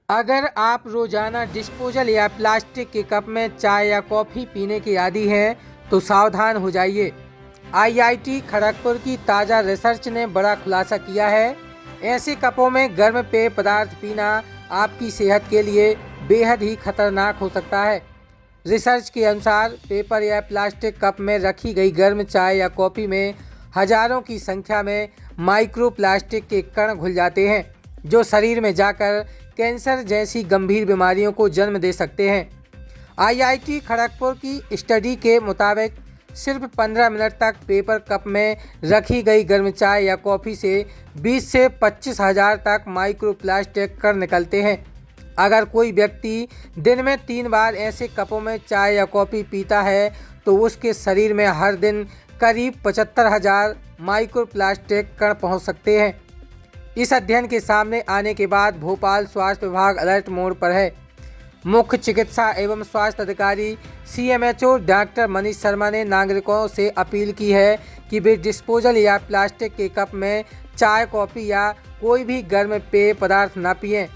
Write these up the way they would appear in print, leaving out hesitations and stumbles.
अगर आप रोजाना डिस्पोजल या प्लास्टिक के कप में चाय या कॉफ़ी पीने के आदी हैं तो सावधान हो जाइए। आईआईटी खड़गपुर की ताज़ा रिसर्च ने बड़ा खुलासा किया है। ऐसे कपों में गर्म पेय पदार्थ पीना आपकी सेहत के लिए बेहद ही खतरनाक हो सकता है। रिसर्च के अनुसार पेपर या प्लास्टिक कप में रखी गई गर्म चाय या कॉफ़ी में हजारों की संख्या में माइक्रो प्लास्टिक के कण घुल जाते हैं, जो शरीर में जाकर कैंसर जैसी गंभीर बीमारियों को जन्म दे सकते हैं। आईआईटी खड़गपुर की स्टडी के मुताबिक सिर्फ 15 मिनट तक पेपर कप में रखी गई गर्म चाय या कॉफ़ी से 20 से 25 हज़ार तक माइक्रो प्लास्टिक कण निकलते हैं। अगर कोई व्यक्ति दिन में 3 बार ऐसे कपों में चाय या कॉफ़ी पीता है तो उसके शरीर में हर दिन करीब 75,000 माइक्रो प्लास्टिक कण पहुँच सकते हैं। इस अध्ययन के सामने आने के बाद भोपाल स्वास्थ्य विभाग अलर्ट मोड पर है। मुख्य चिकित्सा एवं स्वास्थ्य अधिकारी सीएमएचओ डॉक्टर मनीष शर्मा ने नागरिकों से अपील की है कि वे डिस्पोजल या प्लास्टिक के कप में चाय, कॉफ़ी या कोई भी गर्म पेय पदार्थ न पिएं।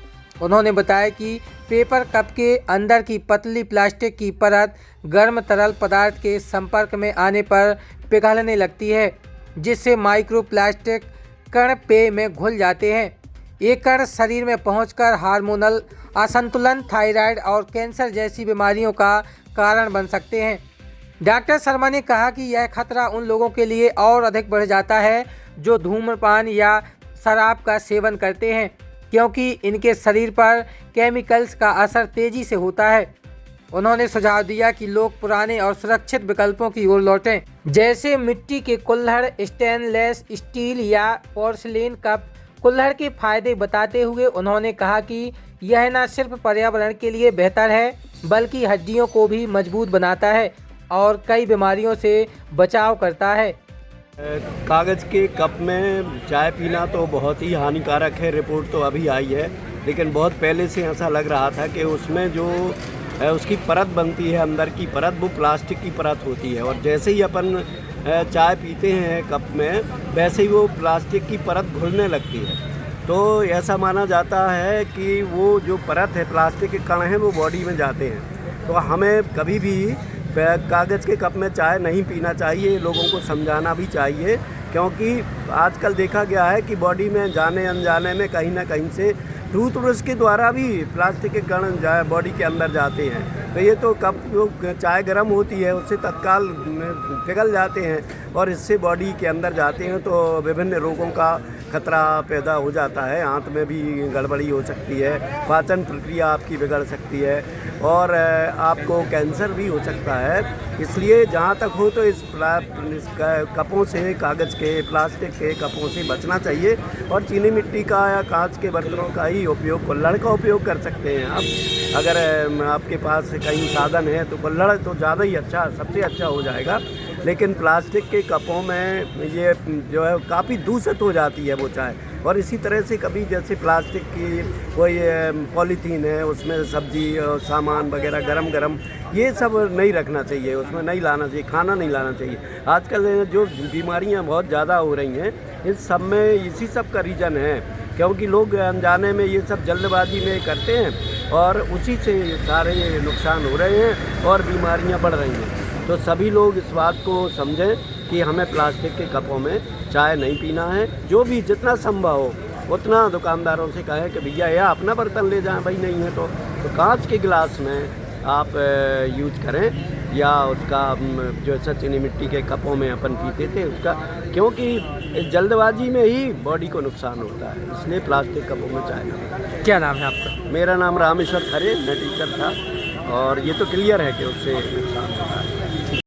उन्होंने बताया कि पेपर कप के अंदर की पतली प्लास्टिक की परत गर्म तरल पदार्थ के संपर्क में आने पर पिघलने लगती है, जिससे माइक्रो प्लास्टिक कण पेय में घुल जाते हैं। ये कण शरीर में पहुंचकर हार्मोनल असंतुलन, थायराइड और कैंसर जैसी बीमारियों का कारण बन सकते हैं। डॉक्टर शर्मा ने कहा कि यह खतरा उन लोगों के लिए और अधिक बढ़ जाता है जो धूम्रपान या शराब का सेवन करते हैं, क्योंकि इनके शरीर पर केमिकल्स का असर तेजी से होता है। उन्होंने सुझाव दिया कि लोग पुराने और सुरक्षित विकल्पों की ओर लौटें, जैसे मिट्टी के कुल्हड़, स्टेनलेस स्टील या पोर्सिलेन कप। कुल्हड़ के फायदे बताते हुए उन्होंने कहा कि यह न सिर्फ पर्यावरण के लिए बेहतर है, बल्कि हड्डियों को भी मजबूत बनाता है और कई बीमारियों से बचाव करता है। कागज़ के कप में चाय पीना तो बहुत ही हानिकारक है। रिपोर्ट तो अभी आई है, लेकिन बहुत पहले से ऐसा लग रहा था कि उसमें जो उसकी परत बनती है, अंदर की परत, वो प्लास्टिक की परत होती है और जैसे ही अपन चाय पीते हैं कप में, वैसे ही वो प्लास्टिक की परत घुलने लगती है। तो ऐसा माना जाता है कि वो जो परत है, प्लास्टिक के कण हैं, वो बॉडी में जाते हैं। तो हमें कभी भी कागज़ के कप में चाय नहीं पीना चाहिए, लोगों को समझाना भी चाहिए, क्योंकि आजकल देखा गया है कि बॉडी में जाने अनजाने में कहीं ना कहीं से टूथब्रश के द्वारा भी प्लास्टिक के कण बॉडी के अंदर जाते हैं। तो ये तो कप जो चाय गर्म होती है उससे तत्काल पिघल जाते हैं और इससे बॉडी के अंदर जाते हैं, तो विभिन्न रोगों का खतरा पैदा हो जाता है। आंत में भी गड़बड़ी हो सकती है, पाचन प्रक्रिया आपकी बिगड़ सकती है और आपको कैंसर भी हो सकता है। इसलिए जहाँ तक हो तो इस कपों से, कागज़ के, प्लास्टिक के कपों से बचना चाहिए और चीनी मिट्टी का या कांच के बर्तनों का ही उपयोग, कुल्हड़ का उपयोग कर सकते हैं आप। अगर आपके पास कहीं साधन है तो कुल्हड़ तो ज़्यादा ही अच्छा, सबसे अच्छा हो जाएगा। लेकिन प्लास्टिक के कपों में ये जो है काफ़ी दूषित हो जाती है वो चाय। और इसी तरह से कभी जैसे प्लास्टिक की कोई पॉलीथीन है, उसमें सब्जी और सामान वगैरह गरम ये सब नहीं रखना चाहिए, उसमें नहीं लाना चाहिए, खाना नहीं लाना चाहिए। आजकल जो बीमारियां बहुत ज़्यादा हो रही हैं, इन सब में इसी सब का रीज़न है, क्योंकि लोग अनजाने में ये सब जल्दबाजी में करते हैं और उसी से सारे नुकसान हो रहे हैं और बीमारियाँ बढ़ रही हैं। तो सभी लोग इस बात को समझें कि हमें प्लास्टिक के कपों में चाय नहीं पीना है। जो भी जितना संभव हो उतना दुकानदारों से कहें कि भैया या अपना बर्तन ले जाएं, भाई नहीं है तो कांच के गिलास में आप यूज करें, या उसका जो ऐसा चीनी मिट्टी के कपों में अपन पीते थे उसका, क्योंकि जल्दबाजी में ही बॉडी को नुकसान होता है। इसलिए प्लास्टिक कपों में चाय ना। क्या नाम है आपका? मेरा नाम रामेश्वर खरे, मैं टीचर था और ये तो क्लियर है कि उससे नुकसान होता है।